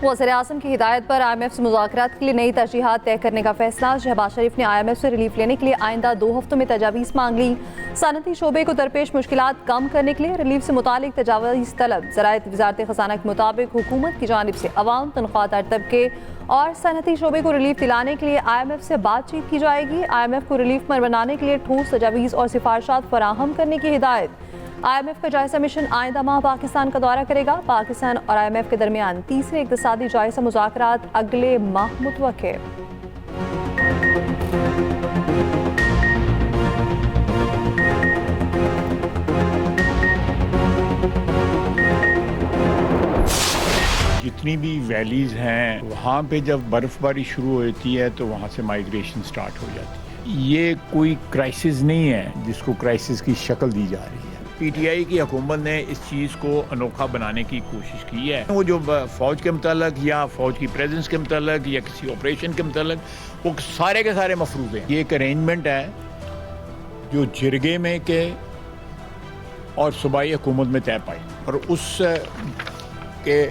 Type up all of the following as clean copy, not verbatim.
वज़ीर-ए-आज़म की हिदायत पर IMF से मुज़ाकरात के लिए नई तरजीहात तय करने का फैसला। शहबाज शरीफ ने IMF से रिलीफ लेने के लिए आइंदा 2 हफ्तों में तजावीज़ मांग ली। सनती शोबे को दरपेश मुश्किलात कम करने के लिए रिलीफ से मुतालिक तजावीज़ तलब। ज़राअत वज़ारत ख़ज़ाना के मुताबिक हुकूमत की जानिब से अवाम, तनख्वाहदार तबके और सनती शोबे को रिलीफ दिलाने के लिए IMF से बातचीत की जाएगी। IMF को रिलीफ पर बनाने के लिए ठोस तजावीज़ और सिफारिशात फराहम करने की हिदायत। IMF का जायजा मिशन आइंदा माह पाकिस्तान का दौरा करेगा। पाकिस्तान और IMF के दरमियान तीसरे इक़्तिसादी जायजा मुज़ाकरात अगले माह मुतवक्के। जितनी भी वैलीज हैं वहाँ पे जब बर्फबारी शुरू होती है तो वहाँ से माइग्रेशन स्टार्ट हो जाती है। ये कोई क्राइसिस नहीं है जिसको क्राइसिस की शक्ल दी जा रही है। PTI की हुकूमत ने इस चीज़ को अनोखा बनाने की कोशिश की है। वो जो फ़ौज के मुताल्लिक या फ़ौज की प्रेजेंस के मुताल्लिक या किसी ऑपरेशन के मुताल्लिक वो सारे के सारे मफरूज़ हैं। ये एक अरेंजमेंट है जो जिरगे में के और सूबाई हुकूमत में तय पाई और उस के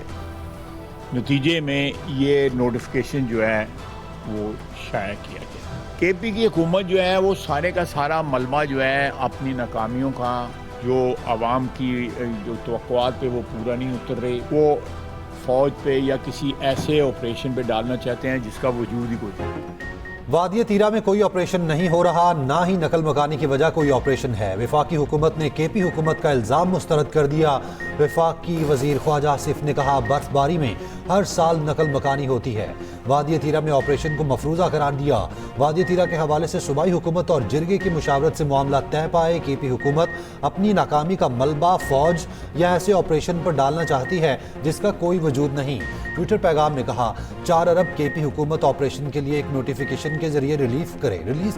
नतीजे में ये नोटिफिकेशन जो है वो शाया किया गया। KP की हुकूमत जो है वो सारे का सारा मलबा जो है अपनी नाकामियों का, जो आवाम की जो तवक्कुआत पे वो पूरा नहीं उतर रहे, वो फ़ौज पे या किसी ऐसे ऑपरेशन पे डालना चाहते हैं जिसका वजूद ही कोई नहीं। वादिया तीरा में कोई ऑपरेशन नहीं हो रहा, ना ही नकल मकानी की वजह कोई ऑपरेशन है। वफाकी हुकूमत ने KP हुकूमत का इल्ज़ाम मुस्तरद कर दिया। वफाकी वजीर ख्वाजा आसिफ ने कहा बर्फबारी में हर साल नकल मकानी होती है। वादिया तीरा में ऑपरेशन को मफरूज़ा करार दिया। वादिया तीरा के हवाले से सूबाई हुकूमत और जिरगे की मुशावरत से मामला तय पाए। KP हुकूमत अपनी नाकामी का मलबा फौज या ऐसे ऑपरेशन पर डालना चाहती है जिसका कोई वजूद नहीं। ट्विटर पैगाम में कहा 4 अरब KP हुकूमत ऑपरेशन के लिए एक नोटिफिकेशन के जरिए रिलीज़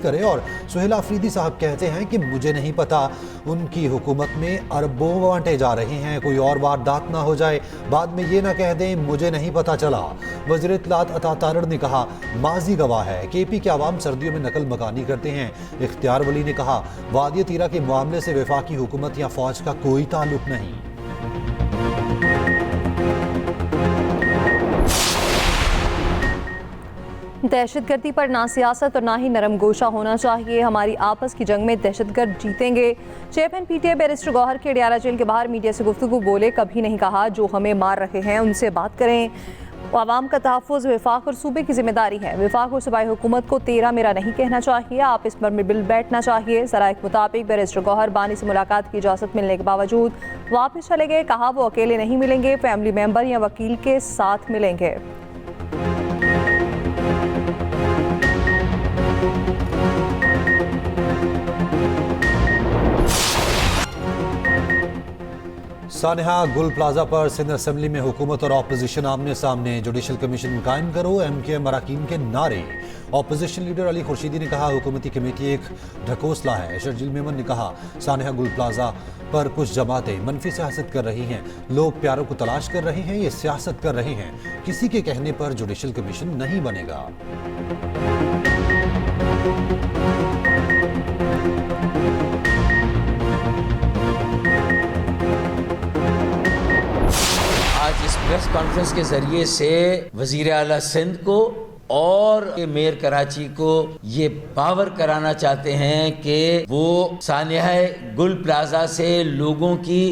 करे और सुहेल आफरीदी साहब कहते हैं कि मुझे नहीं पता, उनकी हुकूमत में अरबों बांटे जा रहे हैं, कोई और वारदात ना हो जाए, बाद में ये ना कह दें मुझे नहीं पता चला। वज़ीर इत्तलात अता तारड़ ने कहा माजी गवाह है, KP के अवाम सर्दियों में नकल मकानी करते हैं। इख्तियार वली ने कहा वादिया तीरा के मामले से वफाकी हुकूमत या फौज का कोई ताल्लुक नहीं। दहशतगर्दी पर ना सियासत और ना ही नरम गोशा होना चाहिए। हमारी आपस की जंग में दहशतगर्द जीतेंगे। चेयरमैन PTI बैरिस्टर गौहर के अडियाला जेल के बाहर मीडिया से गुफ्तगू बोले, कभी नहीं कहा जो हमें मार रहे हैं उनसे बात करें। अवाम का तहफ़्फ़ुज़ वफाक और सूबे की जिम्मेदारी है। वफाक और सूबाई हुकूमत को तेरा मेरा नहीं कहना चाहिए, आप इस पर में बिल बैठना चाहिए। ज़राए के मुताबिक बैरिस्टर गौहर बानी से मुलाकात की इजाज़त मिलने के बावजूद वापस चले गए। कहा वो अकेले नहीं मिलेंगे, फैमिली मेम्बर या वकील के साथ मिलेंगे। सानेहा गुल प्लाजा पर सिंध असेंबली में हुकूमत और अपोजिशन आमने सामने। जुडिशल कमीशन कायम करो, MKM अरकान के नारे। अपोजिशन लीडर अली खुर्शीदी ने कहा हुकूमती कमेटी एक ढकोसला है। शर्जील मेमन ने कहा सानेहा गुल प्लाजा पर कुछ जमातें मनफी सियासत कर रही हैं, लोग प्यारों को तलाश कर रहे हैं, ये सियासत कर रहे हैं। किसी के कहने पर जुडिशल कमीशन नहीं बनेगा। आज इस प्रेस कॉन्फ्रेंस के जरिए से वजीर आला सिंध को और मेयर कराची को ये बावर कराना चाहते हैं कि वो सानेहा गुल प्लाजा से लोगों की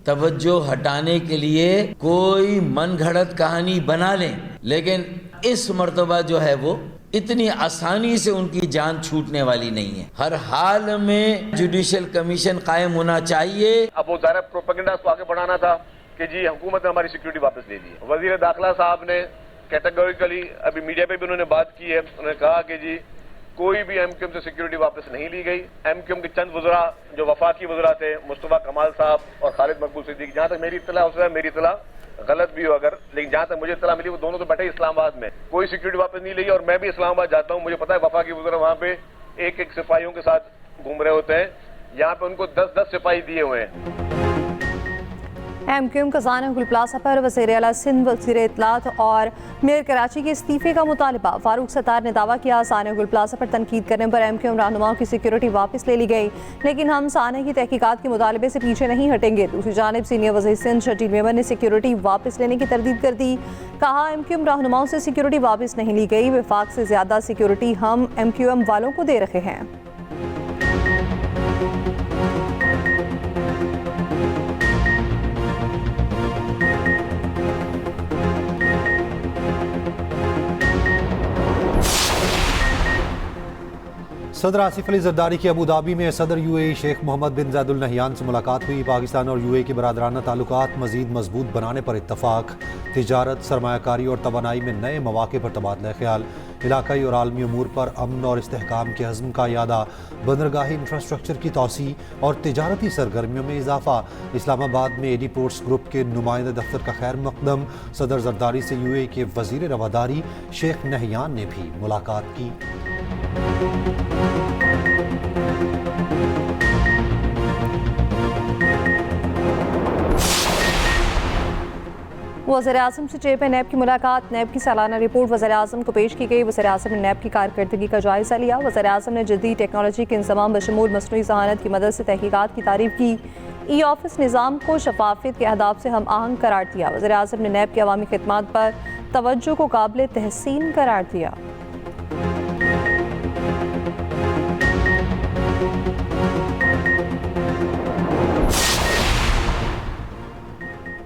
तवज्जो हटाने के लिए कोई मनगढ़ंत कहानी बना लें, लेकिन इस मर्तबा जो है वो इतनी आसानी से उनकी जान छूटने वाली नहीं है। हर हाल में जुडिशल कमीशन कायम होना चाहिए। अब वो ज़ाहिर प्रोपेगेंडा को आगे बढ़ाना था कि जी हुकूमत ने हमारी सिक्योरिटी वापस ले ली है। वजीर दाखिला साहब ने कैटेगोरिकली अभी मीडिया पे भी उन्होंने बात की है, उन्होंने कहा कि जी कोई भी MKM से सिक्योरिटी वापस नहीं ली गई। MKM के चंद वज़रा जो वफाकी वज़रा थे, मुस्तफ़ा कमाल साहब और खालिद मकबूल सिद्दीकी, जहाँ तक मेरी इत्तला, उससे मेरी इत्तला गलत भी हो अगर, लेकिन जहाँ तक मुझे इत्तला मिली वो दोनों तो बैठे इस्लामाबाद में, कोई सिक्योरिटी वापस नहीं ली। और मैं भी इस्लामाबाद जाता हूँ, मुझे पता है वफाकी वज़रा वहाँ पे एक एक सिपाहियों के साथ घूम रहे होते हैं। यहाँ पे उनको 10-10 सिपाही दिए हुए हैं। MQM खजाना गुल प्लाजा पर वज़ीर आला सिंध, वज़ीर इत्तलात और मेयर कराची के इस्तीफे का मुतालबा। फारूक सत्तार ने दावा किया साना गुल प्लाजा पर तनकीद करने पर MQM रहनुमाओं की सिक्योरिटी वापस ले ली गई, लेकिन हम साना की तहकीकात के मुतालबे से पीछे नहीं हटेंगे। दूसरी जानिब सीनियर वज़ीर सिंध शकील मेमन ने सिक्योरिटी वापस लेने की तरदीद कर दी। कहा MQM रहनुमाओं से सिक्योरिटी वापस नहीं ली गई, वफाक से ज़्यादा सिक्योरिटी हम MQM वालों को दे रहे हैं। सदर आसिफ अली जरदारी की अबू धाबी में सदर UAE शेख मोहम्मद बिन ज़ायद अल नहयान से मुलाकात हुई। पाकिस्तान और UAE के बरादराना ताल्लुकात मज़ीद मजबूत बनाने पर इत्तफाक। तिजारत, सरमायाकारी और तवानाई में नए मौक़े पर तबादला ख्याल। इलाकाई और आलमी अमूर पर अमन और इस्तेहकाम के अज़्म का यादा। बंदरगाही इंफ्रास्ट्रक्चर की तोसी और तिजारती सरगर्मियों में इजाफा। इस्लामाबाद में AD पोर्ट्स ग्रुप के नुमाइंदा दफ्तर का खैर मकदम। सदर जरदारी से UAE के वज़ीर रवादारी शेख नहयान ने भी मुलाकात की। वज़ीर आज़म से चेयरमैन नैब की मुलाकात। नैब की सालाना रिपोर्ट वज़ीर आज़म को पेश की गई। वज़ीर आज़म ने नैब की कारकर्दगी का जायज़ा लिया। वज़ीर आज़म ने जदीद टेक्नोलॉजी के इंज़माम बशमूल मसनूई ज़हानत की मदद से तहकीकात की तारीफ़ की। E-ऑफिस निज़ाम को शफाफियत के अहदाफ से हम आहंग करार दिया। वज़ीर आज़म ने नैब की अवामी खिदमात पर तवज्जो को काबिल तहसीन करार दिया।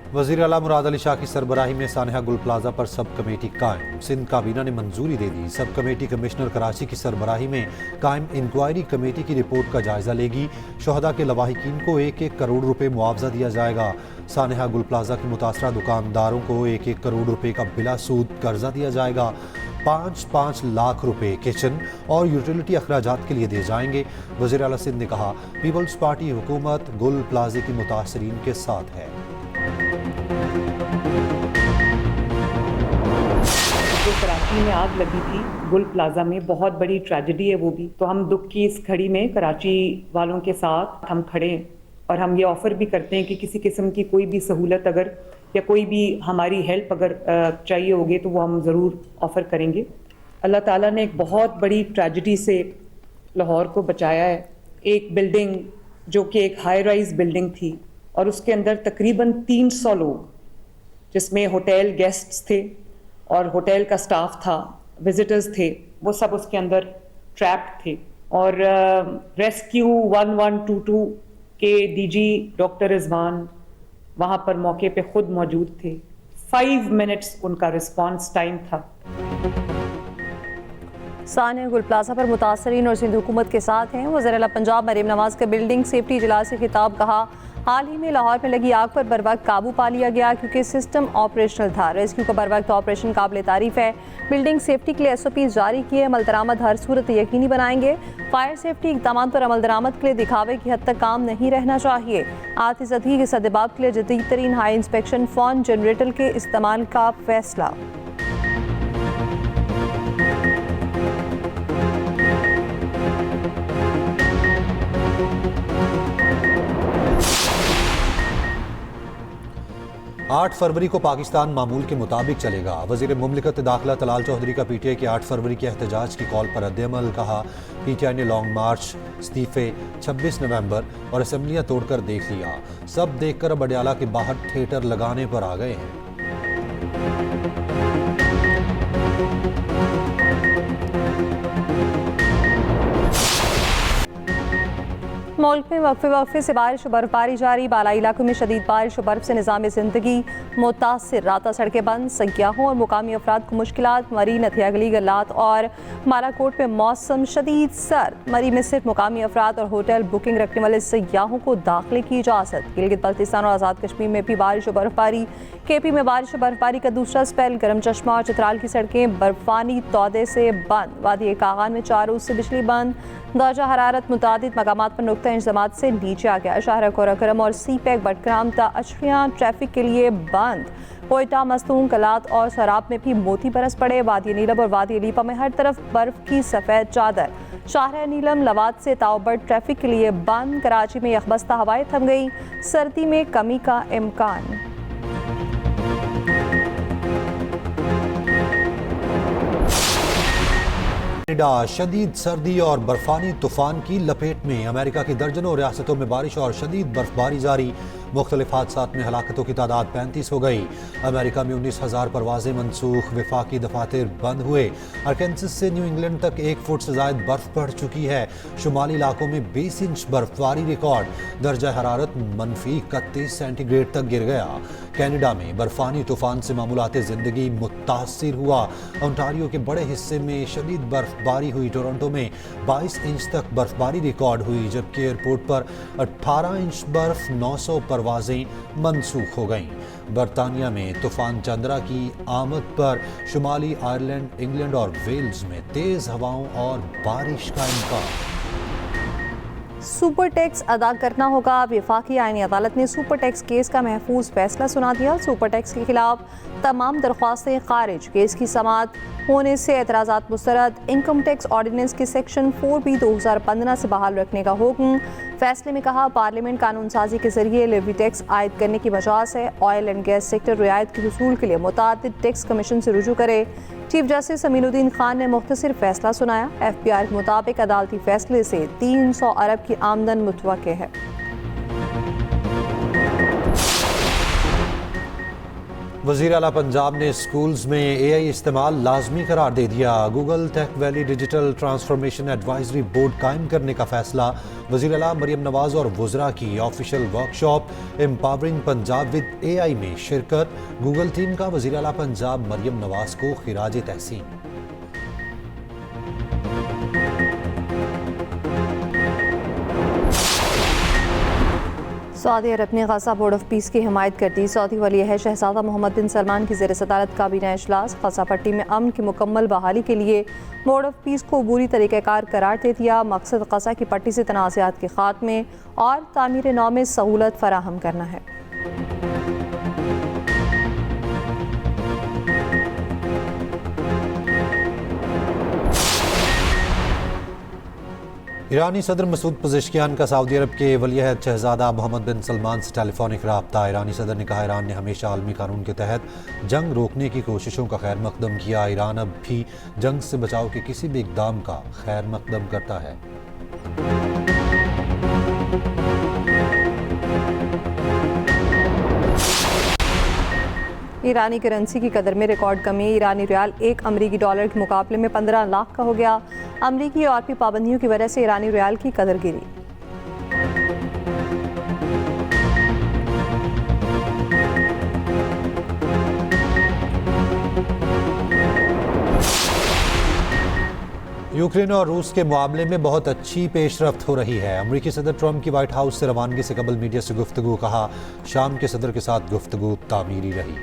वज़ीर आला मुराद अली शाह की सरबराही में सानहा गुल प्लाजा पर सब कमेटी कायम। सिंध काबीना ने मंजूरी दे दी। सब कमेटी कमिश्नर कराची की सरबराही में कायम इंक्वायरी कमेटी की रिपोर्ट का जायजा लेगी। शोहदा के लवाहिकीन को 1-1 करोड़ रुपए मुआवजा दिया जाएगा। सानहा गुल प्लाजा के मुतासरा दुकानदारों को 1-1 करोड़ रुपए का बिला सूद कर्जा दिया जाएगा। 5-5 लाख रुपए किचन और यूटिलिटी अखराजात के लिए दिए जाएंगे। वज़ीर आला सिंध ने कहा पीपल्स पार्टी हुकूमत गुल प्लाजे की मुतासरीन के साथ है। जो कराची में आग लगी थी गुल प्लाजा में, बहुत बड़ी ट्रेजेडी है वो भी, तो हम दुख की इस घड़ी में कराची वालों के साथ हम खड़े हैं और हम ये ऑफ़र भी करते हैं कि किसी किस्म की कोई भी सहूलत अगर या कोई भी हमारी हेल्प अगर चाहिए होगी तो वो हम ज़रूर ऑफ़र करेंगे। अल्लाह ताला ने एक बहुत बड़ी ट्रेजेडी से लाहौर को बचाया है। एक बिल्डिंग जो कि एक हाई राइज बिल्डिंग थी और उसके अंदर तकरीबन 300 लोग, जिसमें होटल गेस्ट्स थे और होटल का स्टाफ था, विजिटर्स थे, वो सब उसके अंदर ट्रैप्ड थे। और रेस्क्यू 1122 के DG डॉक्टर रिजवान वहाँ पर मौके पे खुद मौजूद थे। 5 मिनट्स उनका रिस्पांस टाइम था। सानिया गुल प्लाजा पर मुतासरीन और सिंध हुकूमत के साथ हैं। वज़ीर आला पंजाब मरीम नवाज का बिल्डिंग सेफ्टी इजलास से खिताब। कहा हाल ही में लाहौर में लगी आग पर बरवक्त काबू पा लिया गया क्योंकि सिस्टम ऑपरेशनल था। रेस्क्यू का बरवक्त ऑपरेशन काबिल तारीफ है। बिल्डिंग सेफ्टी के लिए SOPs जारी किए। अमल दरामद हर सूरत यकीनी बनाएंगे। फायर सेफ्टी इक़दाम पर अमल दरामद के लिए दिखावे की हद तक काम नहीं रहना चाहिए। आतिशज़दगी के सद्देबाब के लिए जदीद तरीन हाई इंस्पेक्शन फोन जनरेटर के इस्तेमाल का फैसला। आठ फरवरी को पाकिस्तान मामूल के मुताबिक चलेगा। वज़ीर मुमलिकत दाखिला तलाल चौधरी का PTI के 8 फरवरी के एहतजाज की कॉल पर रद्द-ए-अमल। कहा PTI ने लॉन्ग मार्च, इस्तीफे 26 नवंबर और असम्बलियाँ तोड़कर देख लिया। सब देखकर अब अडयाला के बाहर थिएटर लगाने पर आ गए हैं। मुल्क में वक्फे से बारिश और बर्फबारी जारी। बालाई इलाकों में शदीद बारिश और बर्फ से निज़ाम ज़िंदगी मुतासिर। राता सड़कें बंद। सयाहों और मुकामी अफराद को मुश्किलात। मरी, नथिया गली, गल्लात और मालाकोट में मौसम शदीद सर्द। मरी में सिर्फ मुकामी अफराद और होटल बुकिंग रखने वाले सयाहों को दाखिले की इजाज़त। गिलगित बल्तिस्तान और आज़ाद कश्मीर में भी बारिश और बर्फबारी। KP में बारिश और बर्फबारी का दूसरा स्पेल। गरम चश्मा और चित्राल की सड़कें बर्फानी तौदे से बंद। वादी कागान में 4 रोज से बिजली बंद। दर्जा हरारत मुतादिद मकामात पर नुक्ता इंतज़ामात से नीचे आ गया। शाहरा कोराकरम और CPEC बटग्राम ता अशरियाँ ट्रैफिक के लिए बंद। कोयटा, मस्तूंग, कलात और सराब में भी मोती बरस पड़े। वादी नीलब और वादी लीपा में हर तरफ बर्फ की सफ़ेद चादर। शाहरा नीलम लवाद से ताओबड़ ट्रैफिक के लिए बंद। कराची में यकबस्ता हवाएं थम गई, सर्दी में कमी का इम्कान। कनाडा शदीद सर्दी और बर्फानी तूफान की लपेट में। अमेरिका की दर्जनों रियासतों में बारिश और शदीद बर्फबारी जारी। मुख्तलिफ हादसात में हलाकतों की तादाद 35 हो गई। अमेरिका में 19,000 परवाजें मनसूख। वफाकी दफातर बंद हुए। आर्कांसस से न्यू इंग्लैंड तक 1 फुट से ज़ायद बर्फ पड़ चुकी है। शुमाली इलाकों में 20 इंच बर्फबारी रिकॉर्ड। दर्जा हरारत -31 सेंटीग्रेड तक गिर गया। कनाडा में बर्फानी तूफान से मामूलात ज़िंदगी मुतासिर हुआ। ओंटारियो के बड़े हिस्से में शदीद बर्फबारी हुई। टोरंटो में 22 इंच तक बर्फबारी रिकॉर्ड हुई, जबकि एयरपोर्ट पर 18 इंच बर्फ 900 परवाजें मनसूख हो गईं। बरतानिया में तूफान चंद्रा की आमद पर शुमाली आयरलैंड, इंग्लैंड और वेल्स में तेज हवाओं और बारिश का इम्कान। सुपर टैक्स अदा करना होगा। वफाकी आईनी अदालत ने सुपर टैक्स केस का महफूज फैसला सुना दिया। सुपर टैक्स के खिलाफ तमाम दरख्वास्तें खारिज। केस की समाअत होने से एतराज़ात मुस्तरद। इनकम टैक्स ऑर्डिनेंस के सेक्शन 4B 2015 से बहाल रखने का हुक्म। फैसले में कहा, पार्लियामेंट कानून साजी के जरिए लेवी टैक्स आयद करने की वजह है। ऑयल एंड गैस सेक्टर रियायत के हुसूल के लिए मुतादिद टैक्स कमीशन से रुजू करे। चीफ जस्टिस अमीनुद्दीन खान ने मुख्तसर फैसला सुनाया। FBI के मुताबिक अदालती फैसले से 300 अरब की आमदन मुतवक्के है। वज़ीर आला पंजाब ने स्कूल्स में AI इस्तेमाल लाजमी करार दे दिया। Google tech valley digital transformation advisory board कायम करने का फैसला। वज़ीर आला मरियम नवाज और वुज़रा की official workshop empowering Punjab with AI में शिरकत। गूगल टीम का वज़ीर आला पंजाब मरियम नवाज को खिराज तहसीन। सऊदी अरब ने गाज़ा बोर्ड ऑफ पीस की हिमायत कर दी। सऊदी वली अहद शहजादा मोहम्मद बिन सलमान की ज़ेर सदारत काबीना इजलास। गाज़ा पट्टी में अमन की मुकम्मल बहाली के लिए बोर्ड ऑफ पीस को अबूरी तरीक़ाकार करार दे दिया। मकसद गाज़ा की पट्टी से तनाज़ात के खात्मे और तामीर नौ में सहूलत फराहम करना है। ईरानी सदर मसूद पज़ेश्कियान का सऊदी अरब के वली अहद शहजादा मोहम्मद बिन सलमान से टेलीफोनिक रब्ता। ईरानी सदर ने कहा, ईरान ने हमेशा आलमी कानून के तहत जंग रोकने की कोशिशों का खैर मकदम किया। ईरान अब भी जंग से बचाव के किसी भी इक़दाम का खैर मकदम करता है। ईरानी करेंसी की कदर में रिकॉर्ड कमी। ईरानी रियाल 1 अमरीकी डॉलर के मुकाबले में 15 लाख का हो गया। अमरीकी और भी पाबंदियों की वजह से ईरानी रियाल की कदर गिरी। यूक्रेन और रूस के मामले में बहुत अच्छी पेशरफ्त हो रही है। अमरीकी सदर ट्रंप की व्हाइट हाउस से रवानगी से कबल मीडिया से गुफ्तगू। कहा, शाम के सदर के साथ गुफ्तगू तामीरी रही।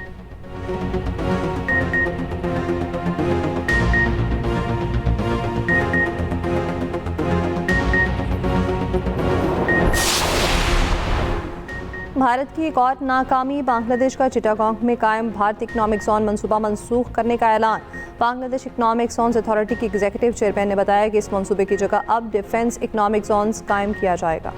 भारत की एक और नाकामी। बांग्लादेश का चिटागोंग में कायम भारत इकनॉमिक जोन मंसूबा मनसूख करने का ऐलान। बांग्लादेश इकनॉमिक जोन्स अथॉरिटी के एग्जीक्यूटिव चेयरमैन ने बताया कि इस मंसूबे की जगह अब डिफेंस इकनॉमिक जोन्स कायम किया जाएगा।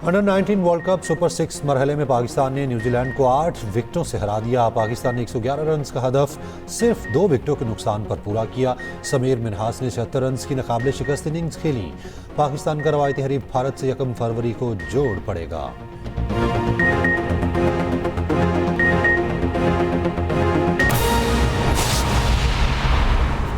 अंडर 19 वर्ल्ड कप सुपर 6 मरहले में पाकिस्तान ने न्यूजीलैंड को 8 विकेटों से हरा दिया। पाकिस्तान ने 111 रन का हदफ सिर्फ 2 विकेटों के नुकसान पर पूरा किया। समीर मिन्हास ने 76 रन की नाकाबिले शिकस्त इनिंग्स खेली। पाकिस्तान का रवायती हरीफ भारत से 1 फरवरी को जोड़ पड़ेगा।